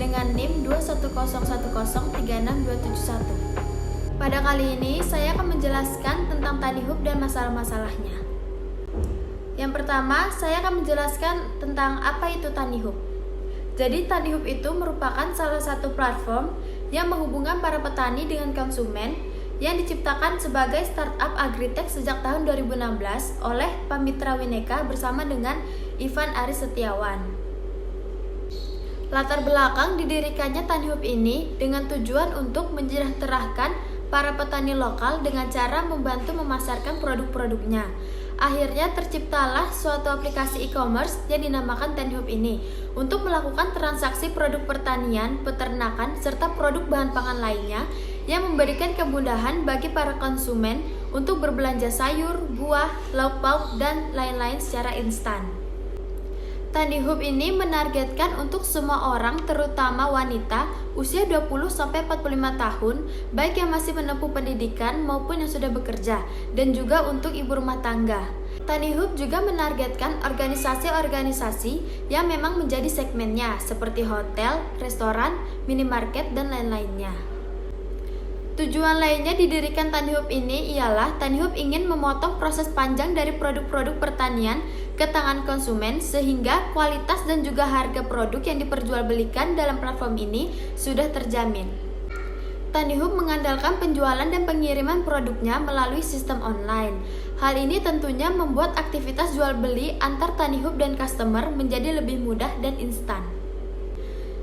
dengan NIM 21010362271. Pada kali ini, saya akan menjelaskan tentang Tanihub dan masalah-masalahnya. Yang pertama, saya akan menjelaskan tentang apa itu Tanihub. Jadi, Tanihub itu merupakan salah satu platform yang menghubungkan para petani dengan konsumen yang diciptakan sebagai startup agritech sejak tahun 2016 oleh Pamitra Wineka bersama dengan Ivan Aris Setiawan. Latar belakang didirikannya Tanihub ini dengan tujuan untuk mensejahterakan para petani lokal dengan cara membantu memasarkan produk-produknya. Akhirnya terciptalah suatu aplikasi e-commerce yang dinamakan Tanihub ini untuk melakukan transaksi produk pertanian, peternakan, serta produk bahan pangan lainnya yang memberikan kemudahan bagi para konsumen untuk berbelanja sayur, buah, lauk pauk, dan lain-lain secara instan. Tanihub ini menargetkan untuk semua orang, terutama wanita usia 20-45 tahun, baik yang masih menempuh pendidikan maupun yang sudah bekerja, dan juga untuk ibu rumah tangga. Tanihub juga menargetkan organisasi-organisasi yang memang menjadi segmennya, seperti hotel, restoran, minimarket, dan lain-lainnya. Tujuan lainnya didirikan Tanihub ini ialah Tanihub ingin memotong proses panjang dari produk-produk pertanian ke tangan konsumen sehingga kualitas dan juga harga produk yang diperjualbelikan dalam platform ini sudah terjamin. Tanihub mengandalkan penjualan dan pengiriman produknya melalui sistem online. Hal ini tentunya membuat aktivitas jual beli antar Tanihub dan customer menjadi lebih mudah dan instan.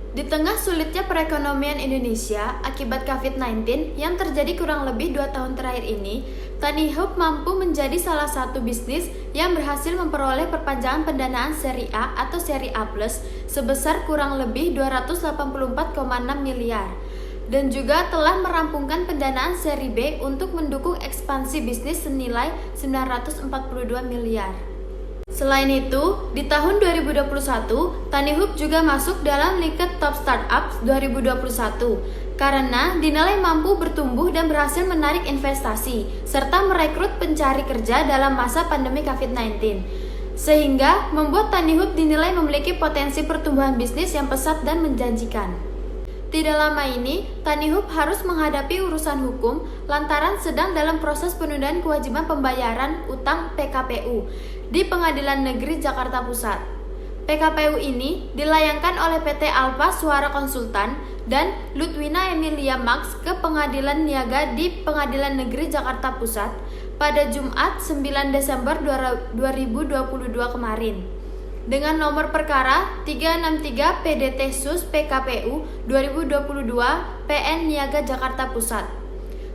Di tengah sulitnya perekonomian Indonesia akibat COVID-19 yang terjadi kurang lebih 2 tahun terakhir ini, Tanihub mampu menjadi salah satu bisnis yang berhasil memperoleh perpanjangan pendanaan seri A atau seri A+ sebesar kurang lebih 284,6 miliar dan juga telah merampungkan pendanaan seri B untuk mendukung ekspansi bisnis senilai 942 miliar. Selain itu, di tahun 2021, Tanihub juga masuk dalam lingkup Top Startups 2021 karena dinilai mampu bertumbuh dan berhasil menarik investasi serta merekrut pencari kerja dalam masa pandemi COVID-19, sehingga membuat Tanihub dinilai memiliki potensi pertumbuhan bisnis yang pesat dan menjanjikan. Tidak lama ini, Tanihub harus menghadapi urusan hukum lantaran sedang dalam proses penundaan kewajiban pembayaran utang PKPU di Pengadilan Negeri Jakarta Pusat. PKPU ini dilayangkan oleh PT Alfa Suara Konsultan dan Ludwina Emilia Max ke Pengadilan Niaga di Pengadilan Negeri Jakarta Pusat pada Jumat 9 Desember 2022 kemarin. Dengan nomor perkara 363 PDT Sus PKPU 2022 PN Niaga Jakarta Pusat.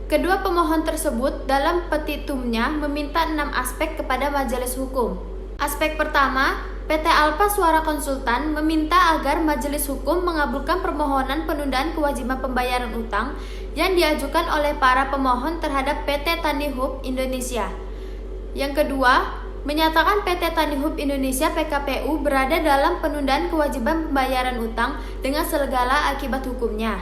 Kedua pemohon tersebut dalam petitumnya meminta 6 aspek kepada majelis hukum. Aspek pertama, PT Alfa Suara Konsultan meminta agar majelis hukum mengabulkan permohonan penundaan kewajiban pembayaran utang yang diajukan oleh para pemohon terhadap PT Tanihub Indonesia. Yang kedua, menyatakan PT Tanihub Indonesia PKPU berada dalam penundaan kewajiban pembayaran utang dengan segala akibat hukumnya.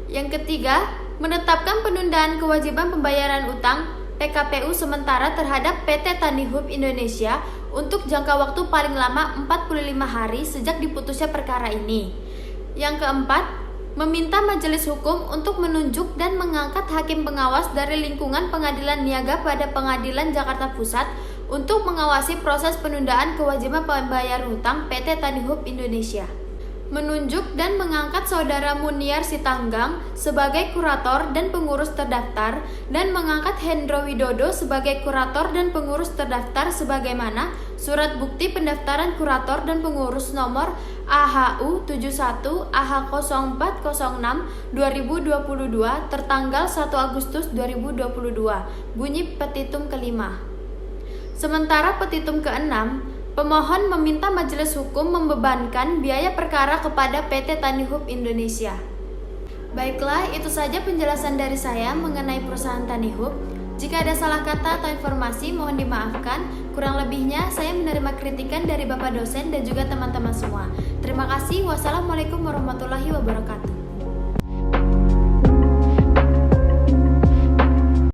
Yang ketiga, menetapkan penundaan kewajiban pembayaran utang PKPU sementara terhadap PT Tanihub Indonesia untuk jangka waktu paling lama 45 hari sejak diputusnya perkara ini. Yang keempat, meminta majelis hukum untuk menunjuk dan mengangkat hakim pengawas dari lingkungan Pengadilan Niaga pada Pengadilan Jakarta Pusat untuk mengawasi proses penundaan kewajiban pembayaran utang PT Tanihub Indonesia. Menunjuk dan mengangkat Saudara Muniar Sitanggang sebagai kurator dan pengurus terdaftar dan mengangkat Hendro Widodo sebagai kurator dan pengurus terdaftar sebagaimana surat bukti pendaftaran kurator dan pengurus nomor AHU 71 AH0406 2022 tertanggal 1 Agustus 2022. Bunyi petitum kelima. Sementara petitum keenam, pemohon meminta majelis hukum membebankan biaya perkara kepada PT Tanihub Indonesia. Baiklah, itu saja penjelasan dari saya mengenai perusahaan Tanihub. Jika ada salah kata atau informasi, mohon dimaafkan. Kurang lebihnya, saya menerima kritikan dari Bapak dosen dan juga teman-teman semua. Terima kasih. Wassalamualaikum warahmatullahi wabarakatuh.